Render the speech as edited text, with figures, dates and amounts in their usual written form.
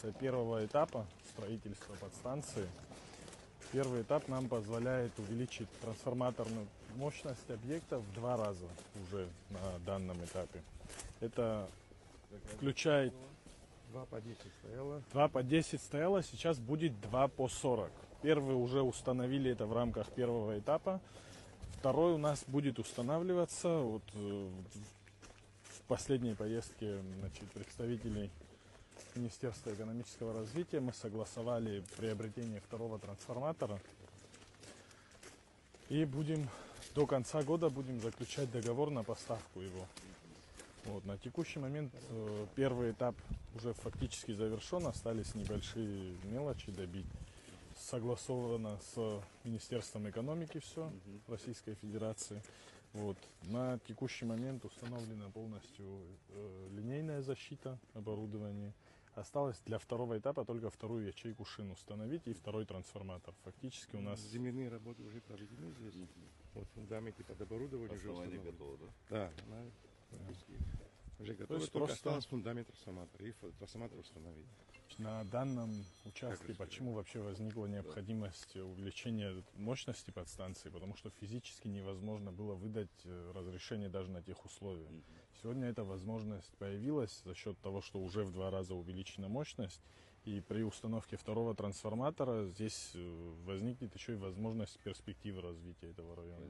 реализация первого этапа строительства подстанции. Первый этап нам позволяет увеличить трансформаторную мощность объекта в 2 раза уже на данном этапе. Это включает 2 по 10 стояло. 2 по 10 стояло, сейчас будет 2 по 40. Первый уже установили это в рамках первого этапа. Второй у нас будет устанавливаться вот в последней поездке, значит, представителей Министерства экономического развития мы согласовали приобретение второго трансформатора. И до конца года будем заключать договор на поставку его. Вот, на текущий момент первый этап уже фактически завершен, остались небольшие мелочи добить. Согласовано с Министерством экономики все Российской Федерации. Вот. На текущий момент установлена полностью линейная защита оборудования. Осталось для второго этапа только вторую ячейку шин установить и второй трансформатор. Фактически у нас... Земляные работы уже проведены здесь. Вот фундаменты под оборудование уже установлены. Готово, да? Да, она уже готова. есть Только просто- осталось фундамент трансформатора и трансформатор установить. На данном участке почему вообще возникла необходимость увеличения мощности подстанции? Потому что физически невозможно было выдать разрешение даже на тех условиях. Сегодня эта возможность появилась за счет того, что уже в 2 раза увеличена мощность. И при установке второго трансформатора здесь возникнет еще и возможность перспективы развития этого района.